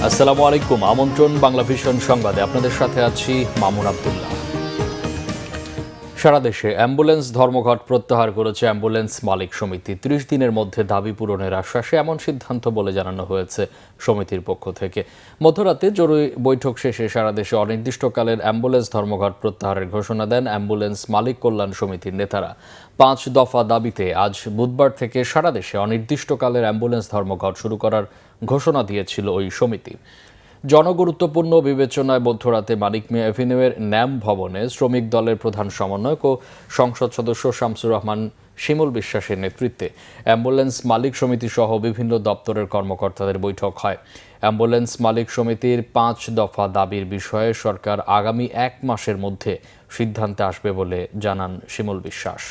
আসসালামু আলাইকুম। আমন্ত্রণ বাংলা ভিশন সংবাদে, আপনাদের সাথে আছি মামুন আব্দুল্লাহ। সারা দেশে অ্যাম্বুলেন্স ধর্মঘট প্রত্যাহার করেছে অ্যাম্বুলেন্স মালিক সমিতি। ৩০ দিনের মধ্যে দাবি পূরণের আশ্বাসে এমন সিদ্ধান্ত বলে জানানো হয়েছে সমিতির পক্ষ থেকে। মধ্যরাতে জরুরি বৈঠক শেষে সারা দেশে অনির্দিষ্টকালের অ্যাম্বুলেন্স ধর্মঘট প্রত্যাহারের ঘোষণা দেন অ্যাম্বুলেন্স মালিক কল্যাণ সমিতির নেতারা। ৫ দফা দাবিতে আজ বুধবার থেকে সারা দেশে অনির্দিষ্টকালের অ্যাম্বুলেন্স ধর্মঘট শুরু করার ঘোষণা দিয়েছিল ওই সমিতি। জনগুরুত্বপূর্ণ বিবেচনায় মধ্যরাতে মানিক মিয়া এভিনিউয়ের ন্যাম ভবনে শ্রমিক দলের প্রধান সমন্বয়ক ও সংসদ সদস্য শামসুর রহমান শিমুল বিশ্বাসের নেতৃত্বে অ্যাম্বুলেন্স মালিক সমিতি সহ বিভিন্ন দপ্তরের কর্মকর্তাদের বৈঠক হয়। অ্যাম্বুলেন্স মালিক সমিতির ৫ দফা দাবির বিষয়ে সরকার আগামী ১ মাসের মধ্যে সিদ্ধান্তে আসবে বলে জানান শিমুল বিশ্বাস।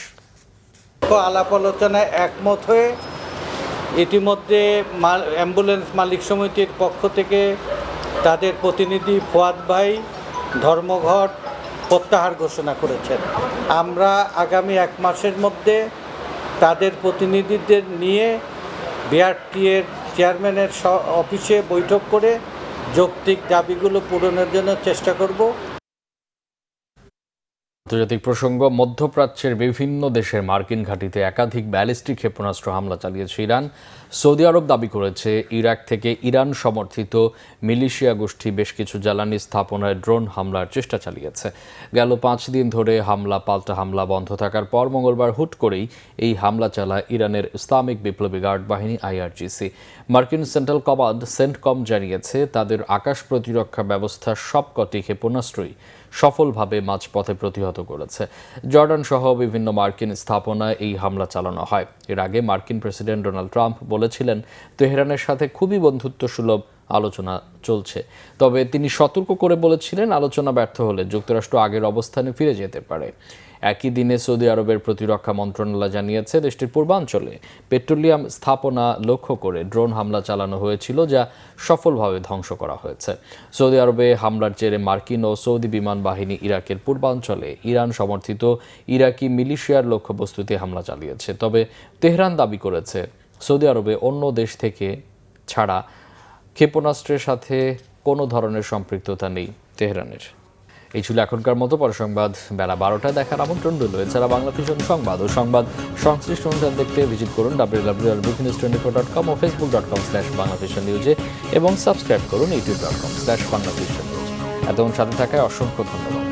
আলাপ আলোচনায় একমত হয়ে ইতিমধ্যে অ্যাম্বুলেন্স মালিক সমিতির পক্ষ থেকে তাদের প্রতিনিধি ফুয়াদ ভাই ধর্মঘট প্রত্যাহার ঘোষণা করেছেন। আমরা আগামী ১ মাসের মধ্যে তাদের প্রতিনিধিদের নিয়ে বিআরটিএর চেয়ারম্যানের অফিসে বৈঠক করে যৌক্তিক দাবিগুলো পূরণের জন্য চেষ্টা করব। আন্তর্জাতিক প্রসঙ্গ, মধ্যপ্রাচ্যের বিভিন্ন দেশের মার্কিন ঘাঁটিতে একাধিক ব্যালিস্টিক ক্ষেপণাস্ত্র হামলা চালিয়েছে ইরান। সৌদি আরব দাবি করেছে ইরাক থেকে ইরান সমর্থিত মিলিশিয়া গোষ্ঠী বেশ কিছু জ্বালানি স্থাপনায় ড্রোন হামলার চেষ্টা চালিয়েছে। গেল 5 দিন ধরে পাল্টা হামলা বন্ধ থাকার পর মঙ্গলবার হুট করেই এই হামলা চালায় ইরানের ইসলামিক বিপ্লবী গার্ড বাহিনী IRGC। মার্কিন সেন্ট্রাল কমান্ড সেন্টকম জানিয়েছে তাদের আকাশ প্রতিরক্ষা ব্যবস্থার সবকটি ক্ষেপণাস্ত্রই সফলভাবে মাঝপথে প্রতিহত করেছে। জর্ডান সহ বিভিন্ন মার্কিন স্থাপনায় এই হামলা চালানো হয়। এর আগে মার্কিন প্রেসিডেন্ট ডোনাল্ড ট্রাম্প বলেছিলেন তেহরানের সাথে খুবই বন্ধুত্বসুলভ আলোচনা চলছে, তবে তিনি সতর্ক করে বলেছিলেন আলোচনা ব্যর্থ হলে যুক্তরাষ্ট্র আগের অবস্থানে ফিরে যেতে পারে। একই দিনে সৌদি আরবের প্রতিরক্ষা মন্ত্রণালয় জানিয়েছে দেশটির পূর্বাঞ্চলে পেট্রোলিয়াম স্থাপনা লক্ষ্য করে ড্রোন হামলা চালানো হয়েছিল, যা সফলভাবে ধ্বংস করা হয়েছে। সৌদি আরবে হামলার জেরে মার্কিন ও সৌদি বিমান বাহিনী ইরাকের পূর্বাঞ্চলে ইরান সমর্থিত ইরাকি মিলিশিয়ার লক্ষ্যবস্তুতে হামলা চালিয়েছে। তবে তেহরান দাবি করেছে সৌদি আরবে অন্য দেশ থেকে ছাড়া ক্ষেপণাস্ত্রের সাথে কোনো ধরনের সম্পৃক্ততা নেই তেহরানের। এই ছিল এখনকার মতো। পরে সংবাদ বেলা 12টায় দেখার আমন্ত্রণ রইল। এছাড়া বাংলা ভিশন সংবাদ ও সংবাদ সংশ্লিষ্ট অনুষ্ঠান দেখতে ভিজিট করুন www.bknews24.com ও facebook.com/banglavisionnews এবং সাবস্ক্রাইব করুন youtube.com/banglavisionnews। এতক্ষণ সাথে থাকায় অসংখ্য ধন্যবাদ।